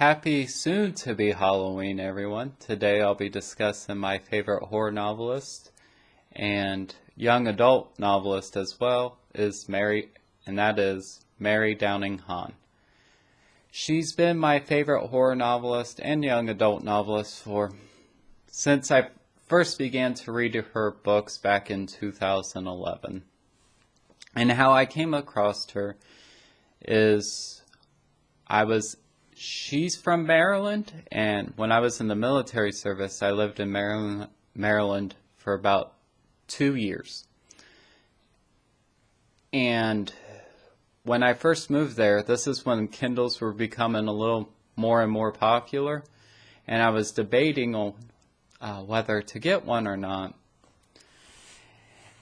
Happy soon to be Halloween, everyone. Today I'll be discussing my favorite horror novelist and young adult novelist as well is Mary Downing Hahn. She's been my favorite horror novelist and young adult novelist since I first began to read her books back in 2011. And how I came across her is she's from Maryland, and when I was in the military service, I lived in Maryland for about 2 years. And when I first moved there, this is when Kindles were becoming a little more and more popular, and I was debating on whether to get one or not.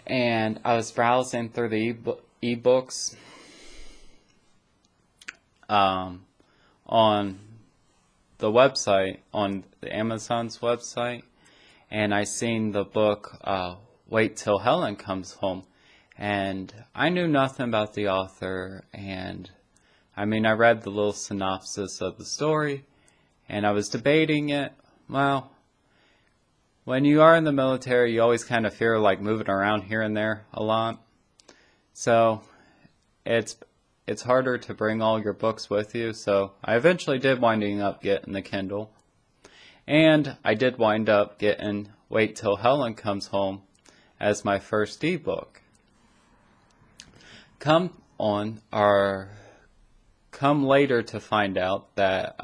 And I was browsing through the ebooks on the website, on the Amazon's website, and I seen the book Wait Till Helen Comes Home, and I knew nothing about the author, and I read the little synopsis of the story, and I was debating it. Well, when you are in the military, you always kind of fear like moving around here and there a lot, so it's harder to bring all your books with you, so I eventually did winding up getting the Kindle. And I did wind up getting Wait Till Helen Comes Home as my first ebook. Come later to find out that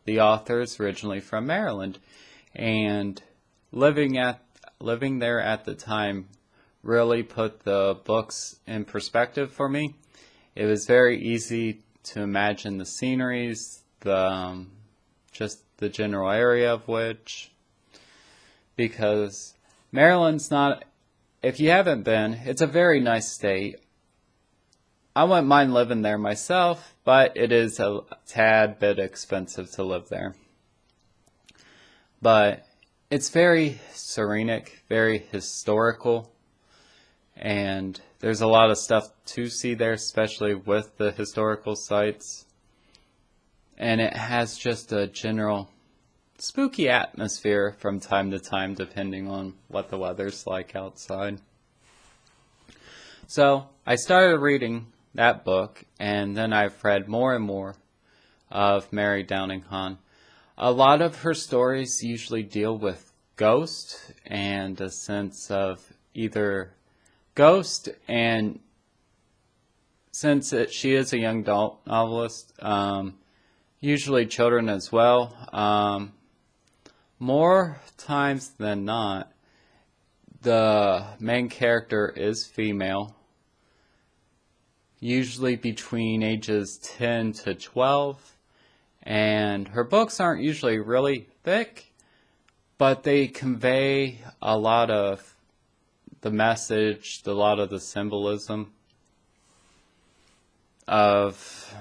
the author is originally from Maryland, and living there at the time really put the books in perspective for me. It was very easy to imagine the sceneries, just the general area of which, because Maryland's not, if you haven't been, it's a very nice state. I wouldn't mind living there myself, but it is a tad bit expensive to live there. But it's very serenic, very historical, and there's a lot of stuff to see there, especially with the historical sites. And it has just a general spooky atmosphere from time to time, depending on what the weather's like outside. So I started reading that book, and then I've read more and more of Mary Downing Hahn. A lot of her stories usually deal with ghosts and a sense of either ghost, and since she is a young adult novelist, usually children as well. More times than not, the main character is female, usually between ages 10 to 12, and her books aren't usually really thick, but they convey a lot of the message, a lot of the symbolism of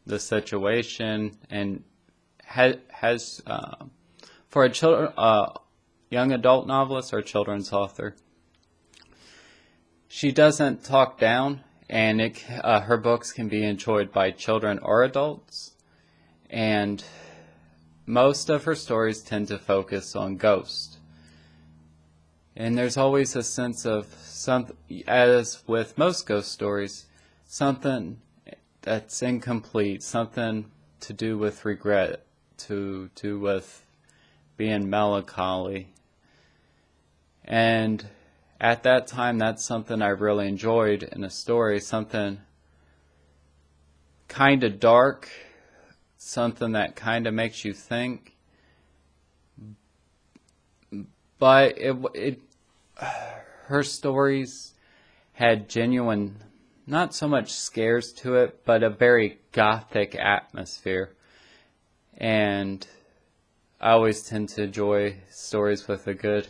the situation, and has for a young adult novelist or children's author, she doesn't talk down, and her books can be enjoyed by children or adults, and most of her stories tend to focus on ghosts. And there's always a sense of, as with most ghost stories, something that's incomplete, something to do with regret, to do with being melancholy. And at that time, that's something I really enjoyed in a story, something kind of dark, something that kind of makes you think. But her stories had genuine, not so much scares to it, but a very gothic atmosphere. And I always tend to enjoy stories with a good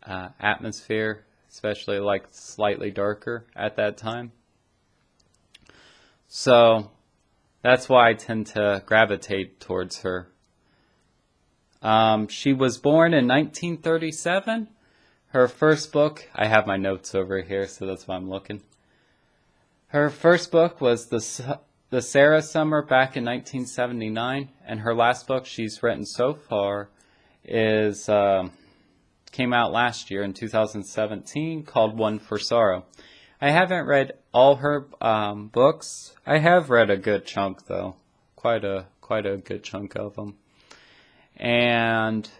atmosphere, especially like slightly darker at that time. So that's why I tend to gravitate towards her. She was born in 1937. Her first book, I have my notes over here, so that's why I'm looking. Her first book was the Sarah Summer back in 1979, and her last book she's written so far is came out last year in 2017, called One for Sorrow. I haven't read all her books. I have read a good chunk though, quite a good chunk of them, and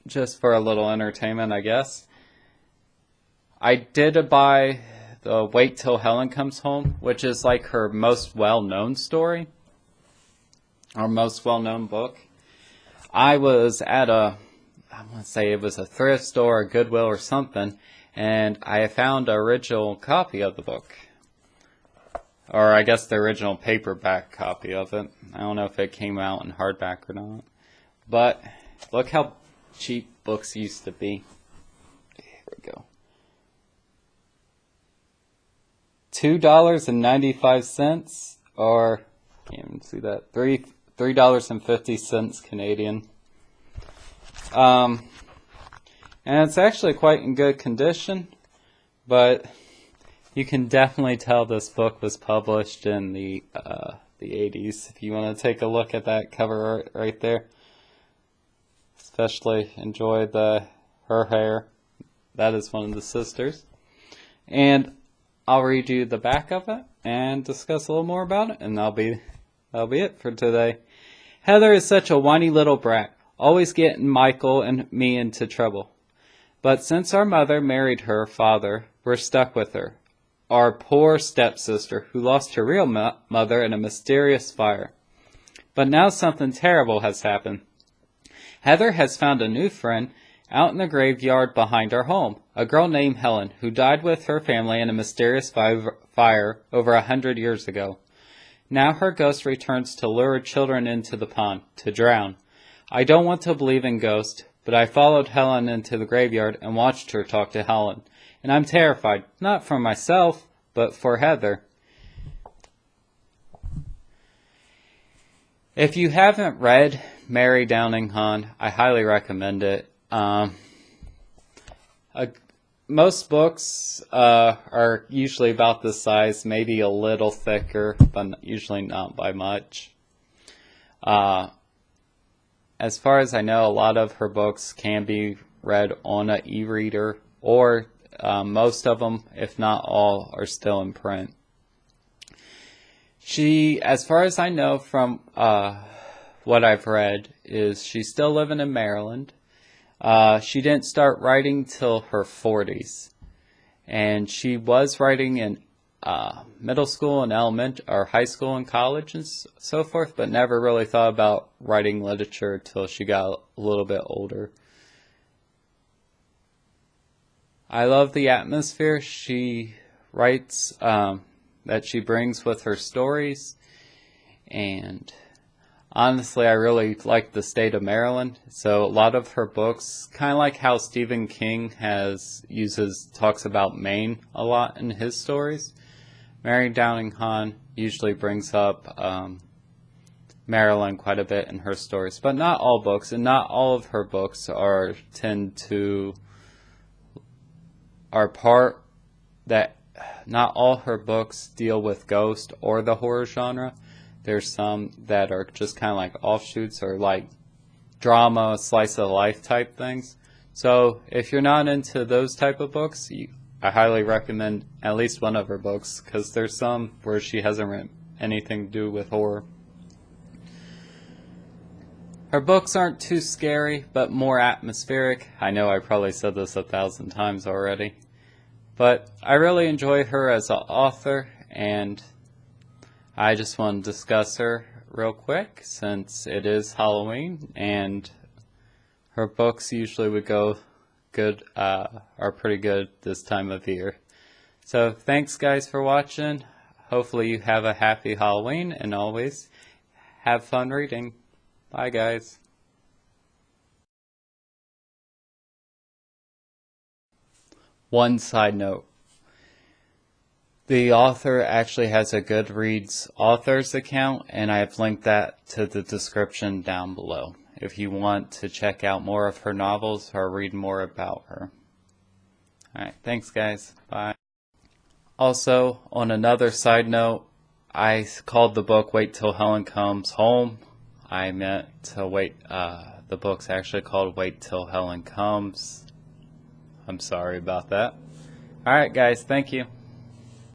just for a little entertainment, I guess, I did buy the Wait Till Helen Comes Home, which is like her most well-known story, or most well-known book. I was at I want to say it was a thrift store, a Goodwill or something, and I found an original copy of the book. Or I guess the original paperback copy of it. I don't know if it came out in hardback or not. But look how cheap books used to be. Here we go. $2.95, or can't even see that. $3.50 Canadian. And it's actually quite in good condition, but you can definitely tell this book was published in the 80s. If you want to take a look at that cover art right there, especially enjoy her hair. That is one of the sisters, and I'll read you the back of it and discuss a little more about it, and that'll be it for today. Heather is such a whiny little brat, always getting Michael and me into trouble. But since our mother married her father, we're stuck with her. Our poor stepsister, who lost her real mother in a mysterious fire. But now something terrible has happened. Heather has found a new friend out in the graveyard behind our home, a girl named Helen, who died with her family in a mysterious fire over 100 years ago. Now her ghost returns to lure children into the pond, to drown. I don't want to believe in ghosts, but I followed Helen into the graveyard and watched her talk to Helen. And I'm terrified, not for myself, but for Heather. If you haven't read Mary Downing Hahn, I highly recommend it. Most books are usually about this size, maybe a little thicker, but usually not by much. As far as I know, a lot of her books can be read on an e-reader, or most of them, if not all, are still in print. She, as far as I know from what I've read, is she's still living in Maryland. She didn't start writing till her 40s, and she was writing in middle school and or high school and college and so forth, but never really thought about writing literature till she got a little bit older. I love the atmosphere she writes, that she brings with her stories, and honestly, I really like the state of Maryland. So a lot of her books, kind of like how Stephen King talks about Maine a lot in his stories, Mary Downing Hahn usually brings up Maryland quite a bit in her stories, but not all books, and not all of her books are not all her books deal with ghost or the horror genre. There's some that are just kind of like offshoots, or like drama, slice of life type things. So if you're not into those type of books, I highly recommend at least one of her books, because there's some where she hasn't written anything to do with horror. Her books aren't too scary, but more atmospheric. I know I probably said this 1,000 times already, but I really enjoy her as an author, and I just want to discuss her real quick since it is Halloween, and her books usually would go good, are pretty good this time of year. So thanks guys for watching. Hopefully you have a happy Halloween, and always have fun reading. Bye guys. One side note. The author actually has a Goodreads author's account, and I have linked that to the description down below if you want to check out more of her novels or read more about her. Alright, thanks guys. Bye. Also, on another side note, I called the book Wait Till Helen Comes Home. I meant to wait, the book's actually called Wait Till Helen Comes. I'm sorry about that. Alright guys, thank you.